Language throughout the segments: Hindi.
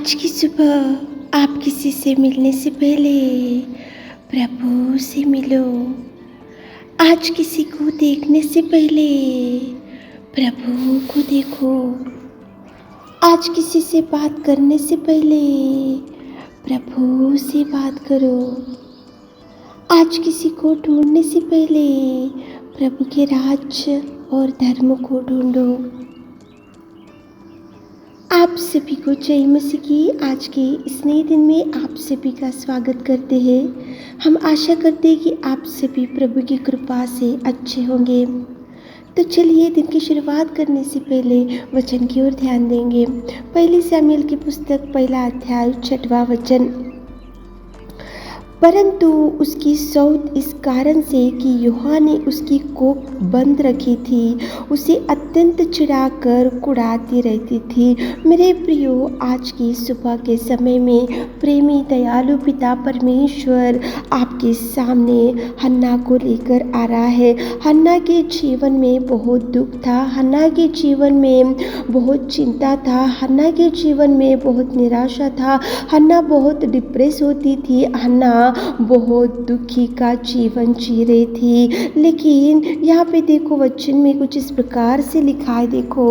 आज की सुबह आप किसी से मिलने से पहले प्रभु से मिलो। आज किसी को देखने से पहले प्रभु को देखो। आज किसी से बात करने से पहले प्रभु से बात करो। आज किसी को ढूंढने से पहले प्रभु के राज्य और धर्म को ढूंढो। आप सभी को जय मसीह की आज के इस नए दिन में आप सभी का स्वागत करते हैं। हम आशा करते हैं कि आप सभी प्रभु की कृपा से अच्छे होंगे। तो चलिए दिन की शुरुआत करने से पहले वचन की ओर ध्यान देंगे। पहली शमूएल की पुस्तक पहला अध्याय 6वां वचन। परंतु उसकी सौत इस कारण से कि यूहन्ना ने उसकी कोख बंद रखी थी, उसे अत्यंत चिढ़ाकर कुढ़ाती रहती थी। मेरे प्रियो, आज की सुबह के समय में प्रेमी दयालु पिता परमेश्वर आपके सामने हन्ना को लेकर आ रहा है। हन्ना के जीवन में बहुत दुख था, हन्ना के जीवन में बहुत चिंता था, हन्ना के जीवन में बहुत निराशा था, हन्ना बहुत डिप्रेस होती थी, हन्ना बहुत दुखी का जीवन जी रही थी। लेकिन यहाँ पे देखो वचन में कुछ इस प्रकार से लिखा है। देखो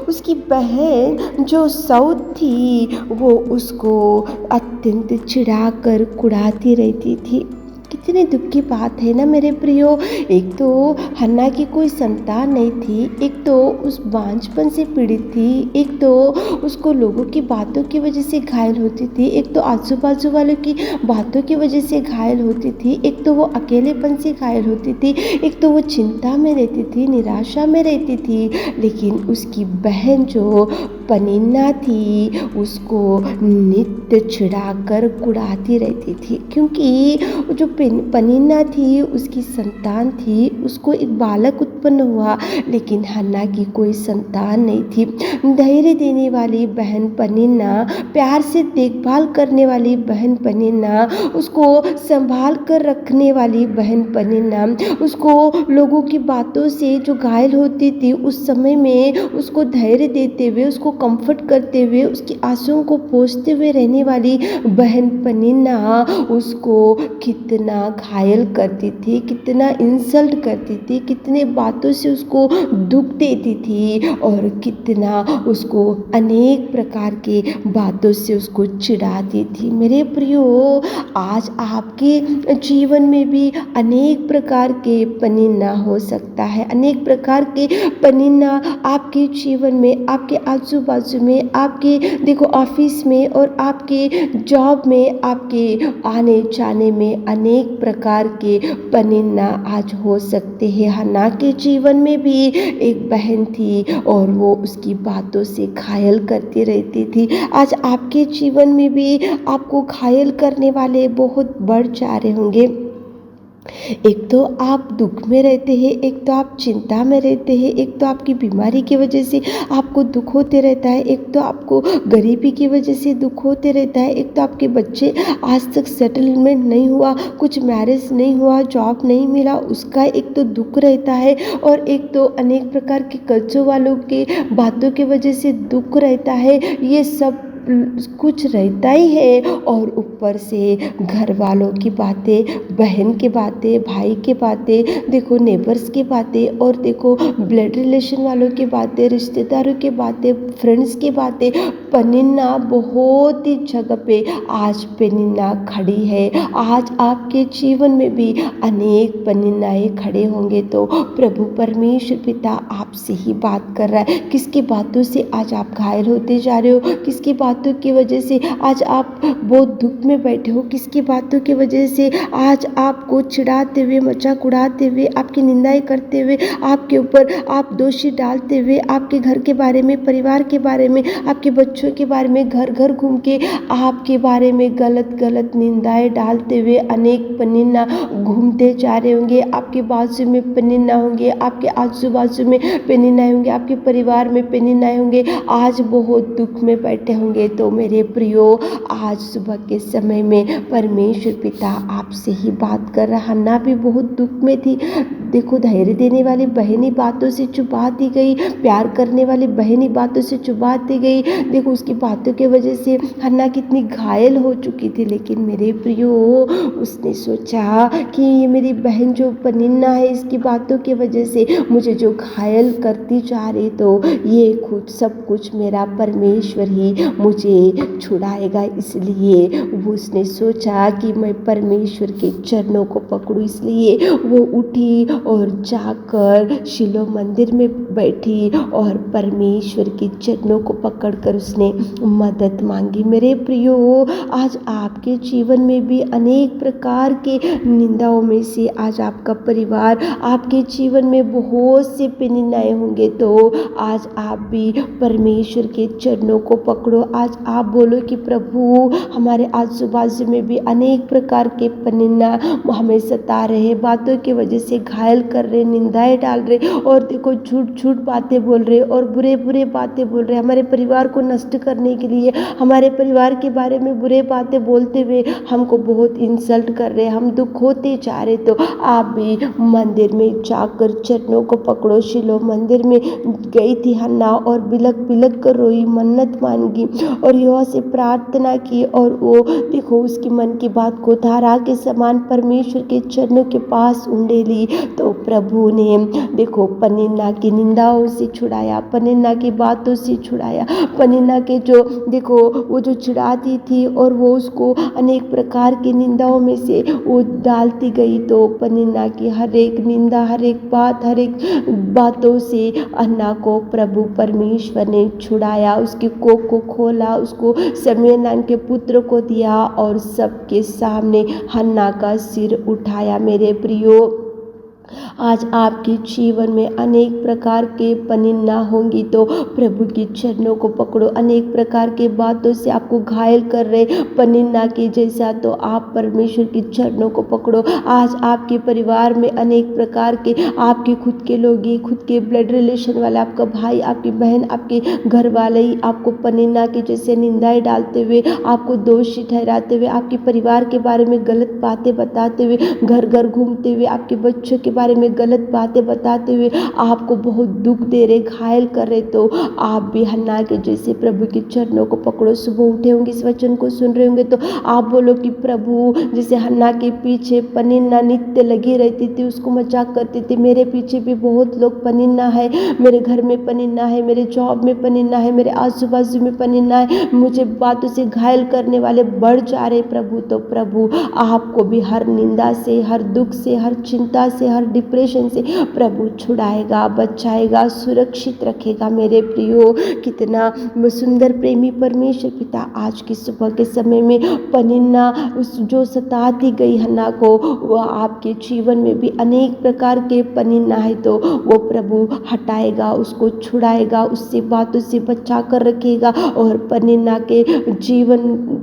उसकी बहन जो सौत थी वो उसको अत्यंत चिढ़ाकर कुढ़ाती रहती थी। कितनी दुख की बात है ना मेरे प्रियो। एक तो हन्ना की कोई संतान नहीं थी, एक तो उस बांझपन से पीड़ित थी, एक तो उसको लोगों की बातों की वजह से घायल होती थी, एक तो आजू बाजू वालों की बातों की वजह से घायल होती थी, एक तो वो अकेलेपन से घायल होती थी, एक तो वो चिंता में रहती थी, निराशा में रहती थी। लेकिन उसकी बहन जो पनिन्ना थी उसको नित्य चिढ़ाकर कुढ़ाती रहती थी, क्योंकि जो पनिन्ना थी उसकी संतान थी, उसको एक बालक उत्पन्न हुआ, लेकिन हन्ना की कोई संतान नहीं थी। धैर्य देने वाली बहन पनिन्ना, प्यार से देखभाल करने वाली बहन पनिन्ना, उसको संभाल कर रखने वाली बहन पनिन्ना, उसको लोगों की बातों से जो घायल होती थी उस समय में उसको धैर्य देते हुए, उसको कंफर्ट करते हुए, उसकी आंसुओं को पोंछते हुए रहने वाली बहन पनिन्ना उसको कितना घायल करती थी, कितना इंसल्ट करती थी, कितने बातों से उसको दुख देती थी और कितना उसको अनेक प्रकार के बातों से उसको चिढ़ाती थी। मेरे प्रियो, आज आपके जीवन में भी अनेक प्रकार के पनिन्ना हो सकता है, अनेक प्रकार के पनिन्ना आपके जीवन में, आपके आजू बाजू में, आपके देखो ऑफिस में और आपके जॉब में, आपके आने जाने में अनेक प्रकार के पनिन्ना आज हो सकते हैं। हन्ना के जीवन में भी एक बहन थी और वो उसकी बातों से घायल करती रहती थी। आज आपके जीवन में भी आपको घायल करने वाले बहुत बढ़ जा रहे होंगे। एक तो आप दुख में रहते हैं, एक तो आप चिंता में रहते हैं, एक तो आपकी बीमारी की वजह से आपको दुख होते रहता है, एक तो आपको गरीबी की वजह से दुख होते रहता है, एक तो आपके बच्चे आज तक सेटलमेंट नहीं हुआ, कुछ मैरिज नहीं हुआ, जॉब नहीं मिला, उसका एक तो दुख रहता है, और एक तो अनेक प्रकार के कर्जों वालों के बातों की वजह से दुख रहता है। ये सब कुछ रहता ही है, और ऊपर से घर वालों की बातें, बहन की बातें, भाई की बातें, देखो नेबर्स की बातें, और देखो ब्लड रिलेशन वालों की बातें, रिश्तेदारों की बातें, फ्रेंड्स की बातें। पनिन्ना बहुत ही जगह पे आज पनिन्ना खड़ी है। आज आपके जीवन में भी अनेक पनिन्नाएं खड़े होंगे, तो प्रभु परमेश्वर पिता आपसे ही बात कर रहा है। किसकी बातों से आज आप घायल होते जा रहे हो, किसकी बातों की वजह से आज आप बहुत दुख में बैठे हो, किसकी बातों की वजह से आज आपको चिढ़ाते हुए, मजाक उड़ाते हुए, आपकी निंदाएं करते हुए, आपके ऊपर आप दोषी डालते हुए, आपके घर के बारे में, परिवार के बारे में, आपके बच्चों के बारे में घर घर घूम के आपके बारे में गलत गलत निंदाएं डालते हुए अनेक पनिन्ना घूमते जा रहे होंगे। आपके बाजू में पनिन्ना होंगे, आपके आजू बाजू में पनिन्ना होंगे, आपके परिवार में पनिन्ना होंगे, आज बहुत दुख में बैठे होंगे। तो मेरे प्रियो, आज सुबह के समय में परमेश्वर पिता आपसे ही बात कर रहा। हन्ना भी बहुत दुख में थी। देखो धैर्य देने वाली बहनी बातों से चुपा दी गई, प्यार करने वाली बहनी बातों से चुपा दी गई। देखो उसकी बातों की वजह से हन्ना कितनी घायल हो चुकी थी, लेकिन मेरे प्रियो उसने सोचा कि ये मेरी बहन जो पनिन्ना है, इसकी बातों की वजह से मुझे जो घायल करती जा रही, तो ये खुद सब कुछ मेरा परमेश्वर ही मुझे छुड़ाएगा। इसलिए वो उसने सोचा कि मैं परमेश्वर के चरणों को पकड़ूं। इसलिए वो उठी और जाकर शिलो मंदिर में बैठी और परमेश्वर के चरणों को पकड़कर उसने मदद मांगी। मेरे प्रियो, आज आपके जीवन में भी अनेक प्रकार के निंदाओं में से आज आपका परिवार, आपके जीवन में बहुत से पेनिन्नाए होंगे, तो आज आप भी परमेश्वर के चरणों को पकड़ो। आज आप बोलो कि प्रभु, हमारे आजू बाजू में भी अनेक प्रकार के पेनिन्ना हमें सता रहे, बातों की वजह से घायल कर रहे, निंदाएं डाल रहे, और देखो झूठ झूठ बातें बोल रहे और बुरे बुरे बातें बोल रहे, हमारे परिवार को नष्ट करने के लिए, हमारे परिवार के बारे में बुरे बातें बोलते हुए हमको बहुत इंसल्ट कर रहे, हम दुख होते जा रहे। तो आप भी मंदिर में जाकर चरणों को पकड़ो। शिलो मंदिर में गई थी हन्ना और बिलक बिलक कर रोई, मन्नत मांगी और यहोवा से प्रार्थना की, और वो देखो उसकी मन की बात को धारा के समान परमेश्वर के चरणों के पास उंडेली। तो प्रभु ने देखो पनिन्ना की निंदाओं से छुड़ाया, पनिन्ना की बातों से छुड़ाया, पनिन्ना के जो देखो वो जो चिढ़ाती थी और वो उसको अनेक प्रकार की निंदाओं में से वो डालती गई, तो पनिन्ना की हर एक निंदा, हर एक बात, हर एक बातों से हन्ना को प्रभु परमेश्वर ने छुड़ाया, उसकी कोख को खोला, उसको शमूएल नाम के पुत्र को दिया और सबके सामने हन्ना का सिर उठाया। मेरे प्रियो, आज आपके जीवन में अनेक प्रकार के पनिन्ना होंगी, तो प्रभु के चरणों को पकड़ो। अनेक प्रकार के बातों से आपको घायल कर रहे पनिन्ना के जैसा, तो आप परमेश्वर के चरणों को पकड़ो। आज आपके परिवार में अनेक प्रकार के आपके खुद के लोग, खुद के ब्लड रिलेशन वाले, आपका भाई, आपकी बहन, आपके घर वाले ही आपको पनिन्ना के जैसे निंदाएं डालते हुए, आपको दोषी ठहराते हुए, आपके परिवार के बारे में गलत बातें बताते हुए, घर घर घूमते हुए, आपके बच्चों के बारे में गलत बातें बताते हुए आपको बहुत दुख दे रहे, घायल कर रहे, तो आप भी हन्ना के जैसे प्रभु के चरणों को पकड़ो। सुबह उठे होंगे, इस वचन को सुन रहे होंगे, तो आप बोलो कि प्रभु, जैसे हन्ना के पीछे पनिन्ना नित्य लगी रहती थी, उसको मजाक करती थी, मेरे पीछे भी बहुत लोग पनिन्ना है, मेरे घर में पनिन्ना है, मेरे जॉब में पनिन्ना है, मेरे आजू बाजू में पनिन्ना है, मुझे बातों से घायल करने वाले बढ़ जा रहे प्रभु। तो प्रभु आपको भी हर निंदा से, हर दुख से, हर चिंता से, हर डिप्रेशन से प्रभु छुड़ाएगा, बचाएगा, सुरक्षित रखेगा। मेरे प्रियो, कितना सुंदर प्रेमी परमेश्वर पिता आज की सुबह के समय में पनिन्ना उस जो सताती गई हन्ना को, वह आपके जीवन में भी अनेक प्रकार के पनिन्ना है, तो वो प्रभु हटाएगा, उसको छुड़ाएगा, उससे बातों से बचा कर रखेगा। और पनिन्ना के जीवन,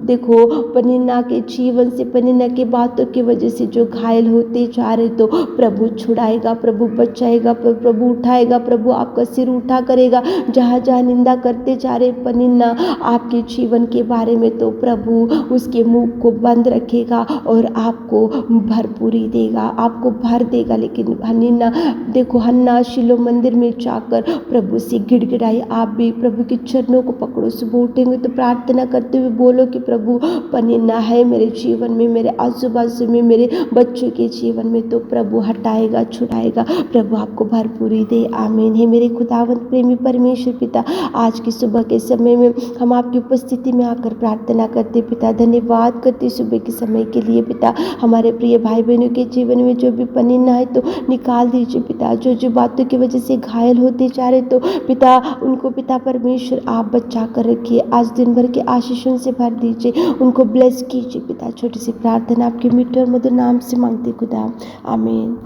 देखो पनिन्ना के जीवन से, पनिन्ना की बातों की वजह से जो घायल होते जा रहे, तो प्रभु छुड़ाएगा, प्रभु बचाएगा, प्रभु उठाएगा, प्रभु आपका सिर उठा करेगा। जहाँ जहाँ निंदा करते जा रहे पनिन्ना आपके जीवन के बारे में, तो प्रभु उसके मुंह को बंद रखेगा और आपको भरपूरी देगा, आपको भर देगा। लेकिन हन्ना, देखो हन्ना शिलो मंदिर में जाकर प्रभु से गिड़गिड़ाई। आप भी प्रभु के चरणों को पकड़ो। सुबह उठेंगे तो प्रार्थना करते हुए बोलो कि प्रभु, पनिन्ना है मेरे जीवन में, मेरे आजू बाजू में, मेरे बच्चों के जीवन में, तो प्रभु हटाएगा, छुड़ाएगा, प्रभु आपको भरपूरी दे। आमीन। है मेरे खुदावंत प्रेमी परमेश्वर पिता, आज की सुबह के समय में हम आपकी उपस्थिति में आकर प्रार्थना करते पिता, धन्यवाद करते सुबह के समय के लिए पिता। हमारे प्रिय भाई बहनों के जीवन में जो भी पनिन्ना है, तो निकाल दीजिए पिता। जो जो बातों की वजह से घायल होते जा रहे, तो पिता उनको पिता परमेश्वर आप बचा कर रखिए। आज दिन भर के आशीषों से भर दीजिए, उनको ब्लेस कीजिए पिता। छोटी सी प्रार्थना आपके मीठे और मधुर नाम से मांगते खुदा, आमीन।